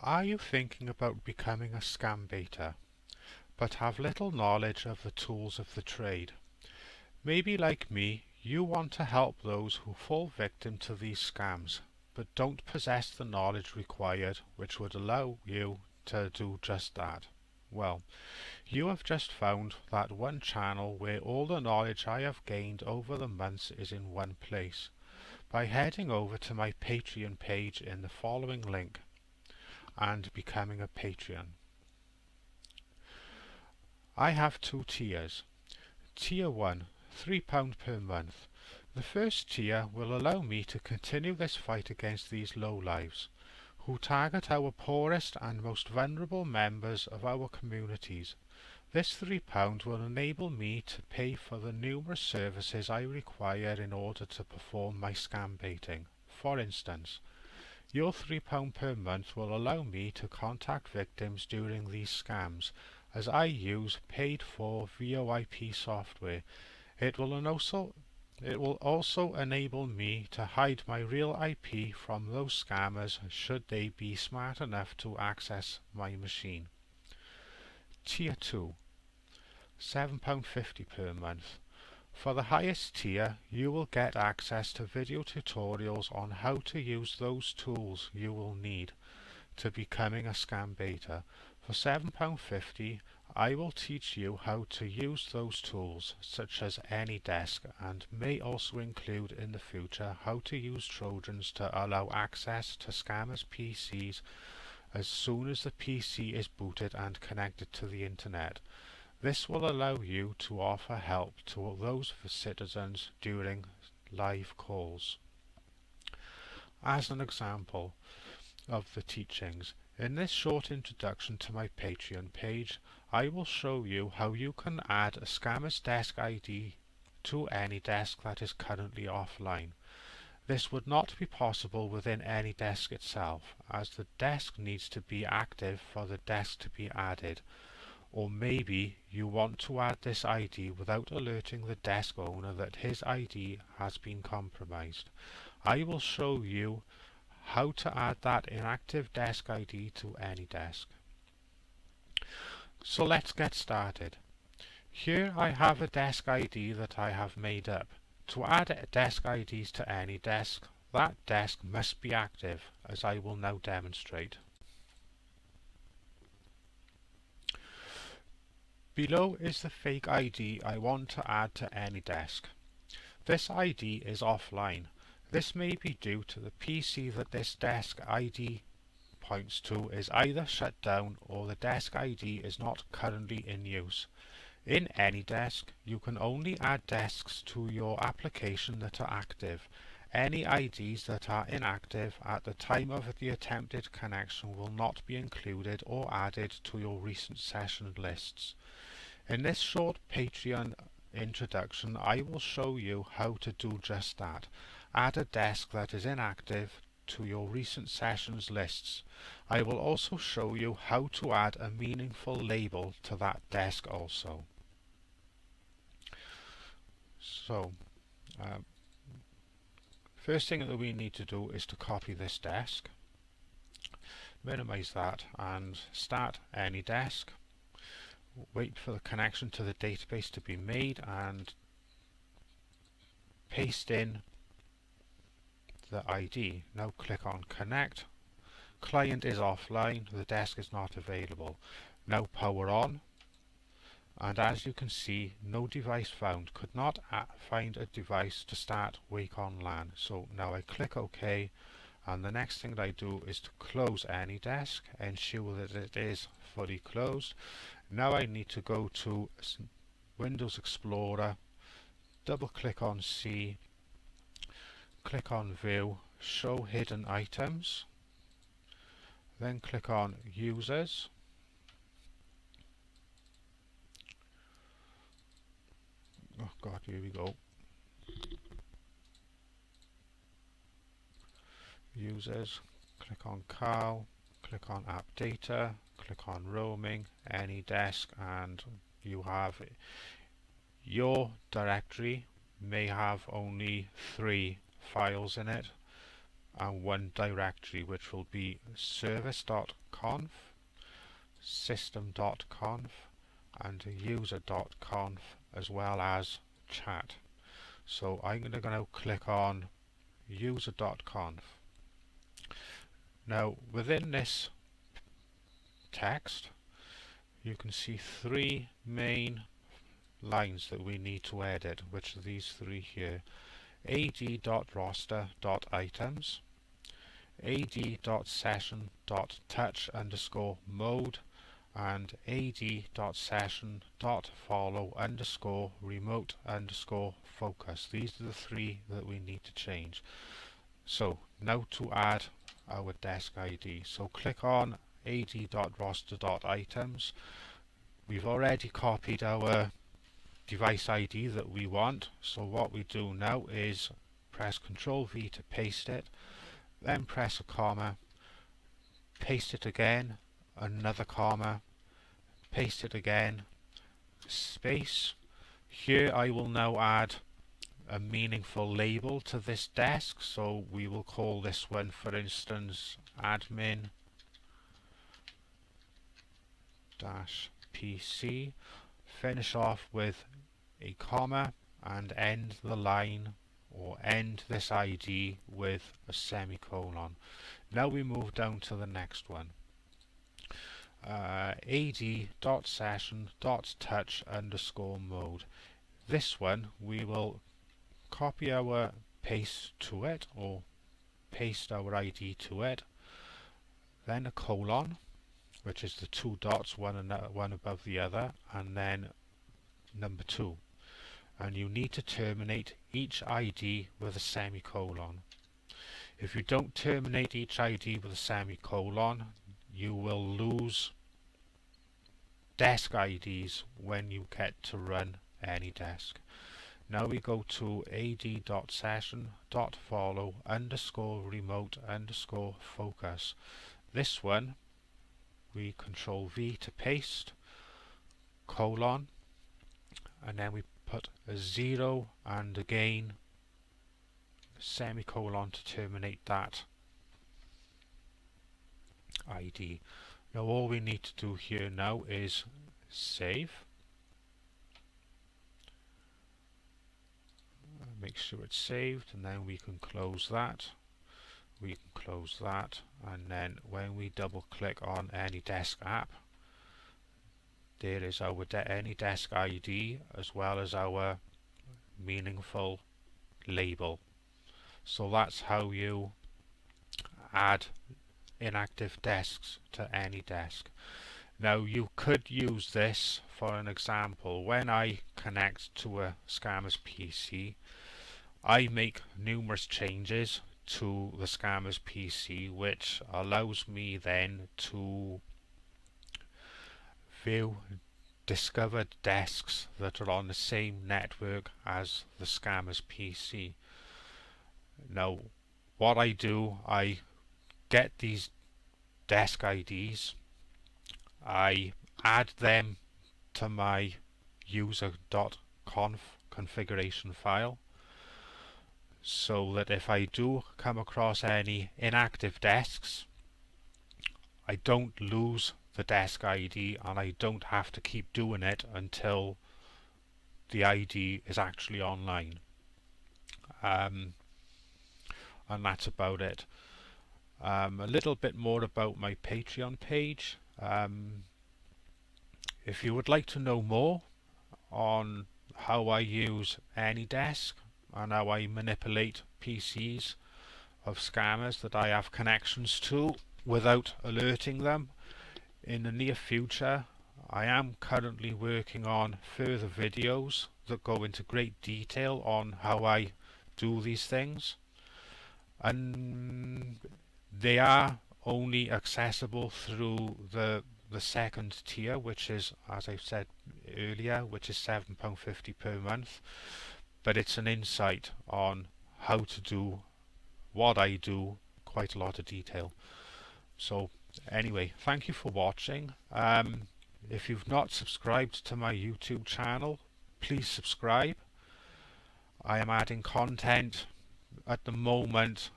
Are you thinking about becoming a scam baiter, but have little knowledge of the tools of the trade? Maybe like me, you want to help those who fall victim to these scams, but don't possess the knowledge required which would allow you to do just that. Well, you have just found that one channel where all the knowledge I have gained over the months is in one place, by heading over to my Patreon page in the following link and becoming a Patreon. I have two tiers. Tier 1, £3 per month. The first tier will allow me to continue this fight against these lowlives, who target our poorest and most vulnerable members of our communities. This £3 will enable me to pay for the numerous services I require in order to perform my scam baiting. For instance, your £3 per month will allow me to contact victims during these scams, as I use paid-for VoIP software. It will also enable me to hide my real IP from those scammers should they be smart enough to access my machine. Tier 2, £7.50 per month. For the highest tier, you will get access to video tutorials on how to use those tools you will need to becoming a scam baiter. For £7.50, I will teach you how to use those tools, such as AnyDesk, and may also include in the future how to use Trojans to allow access to scammers' PCs as soon as the PC is booted and connected to the Internet. This will allow you to offer help to those citizens during live calls. As an example of the teachings, in this short introduction to my Patreon page, I will show you how you can add a scammer's desk ID to AnyDesk that is currently offline. This would not be possible within AnyDesk itself, as the desk needs to be active for the desk to be added. Or maybe you want to add this ID without alerting the desk owner that his ID has been compromised. I will show you how to add that inactive desk ID to AnyDesk. So let's get started. Here I have a desk ID that I have made up. To add desk IDs to AnyDesk, that desk must be active, as I will now demonstrate. Below is the fake ID I want to add to AnyDesk. This ID is offline. This may be due to the PC that this desk ID points to is either shut down or the desk ID is not currently in use. In AnyDesk, you can only add desks to your application that are active. Any IDs that are inactive at the time of the attempted connection will not be included or added to your recent session lists. In this short Patreon introduction, I will show you how to do just that. Add a desk that is inactive to your recent sessions lists. I will also show you how to add a meaningful label to that desk also. So, first thing that we need to do is to copy this desk, minimize that and start AnyDesk. Wait for the connection to the database to be made and paste in the ID. Now click on connect. Client is offline, the desk is not available. Now power on, and as you can see, no device found. Could not find a device to start Wake on LAN. So now I click OK, and the next thing that I do is to close AnyDesk, ensure that it is fully closed. Now I need to go to Windows Explorer, double click on C, click on View, Show Hidden Items, then click on Users, oh god, here we go, Users, click on Carl, click on App Data, click on Roaming, AnyDesk, and you have your directory may have only 3 files in it. and one directory, which will be service.conf, system.conf, and user.conf, as well as chat. So I'm going to now click on user.conf. Now within this text you can see three main lines that we need to edit, which are these three here: ad.roster.items, ad.session.touch_mode, and ad.session.follow_remote_focus. These are the three that we need to change. So now to add our desk ID. So click on ad.roster.items. We've already copied our device ID that we want, so what we do now is press Ctrl V to paste it, then press a comma, paste it again, another comma, paste it again, space. Here I will now add a meaningful label to this desk, so we will call this one, for instance, admin-pc. Finish off with a comma and end the line, or end this ID, with a semicolon. Now we move down to the next one. ad.session.touch_mode. This one we will copy our paste to it, or paste our ID to it, then a colon, which is the two dots, one above the other, and then number 2. And you need to terminate each ID with a semicolon. If you don't terminate each ID with a semicolon, you will lose desk IDs when you get to run AnyDesk. Now we go to ad.session.follow_remote_focus. This one we Ctrl V to paste, colon, and then we put a 0 and again semicolon to terminate that ID. Now all we need to do here now is save. Make sure it's saved, and then we can close that. We can close that, and then when we double click on AnyDesk app, there is our AnyDesk ID as well as our meaningful label. So that's how you add inactive desks to AnyDesk. Now you could use this for an example. When I connect to a scammer's PC, I make numerous changes to the scammer's PC, which allows me then to view discovered desks that are on the same network as the scammer's PC. Now what I do, I get these desk IDs, I add them to my user.conf configuration file, so that if I do come across any inactive desks, I don't lose the desk ID and I don't have to keep doing it until the ID is actually online. And that's about it. A little bit more about my Patreon page. If you would like to know more on how I use AnyDesk and how I manipulate PCs of scammers that I have connections to without alerting them, in the near future I am currently working on further videos that go into great detail on how I do these things, and they are only accessible through the second tier, which is, as I've said earlier, which is £7.50 per month, but it's an insight on how to do what I do, quite a lot of detail. So anyway, thank you for watching. If you've not subscribed to my YouTube channel, please subscribe. I am adding content at the moment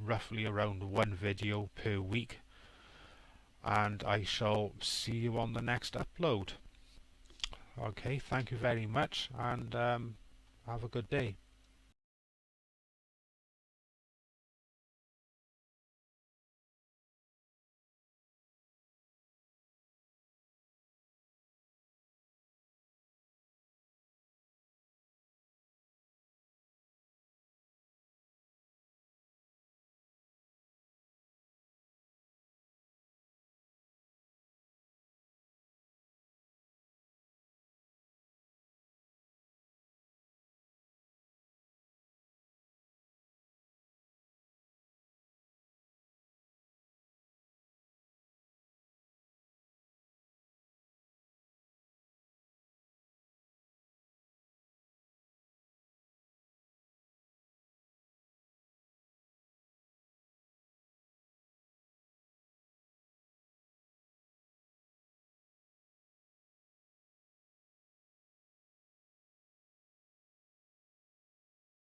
roughly around one video per week, and I shall see you on the next upload. Okay, thank you very much, and have a good day.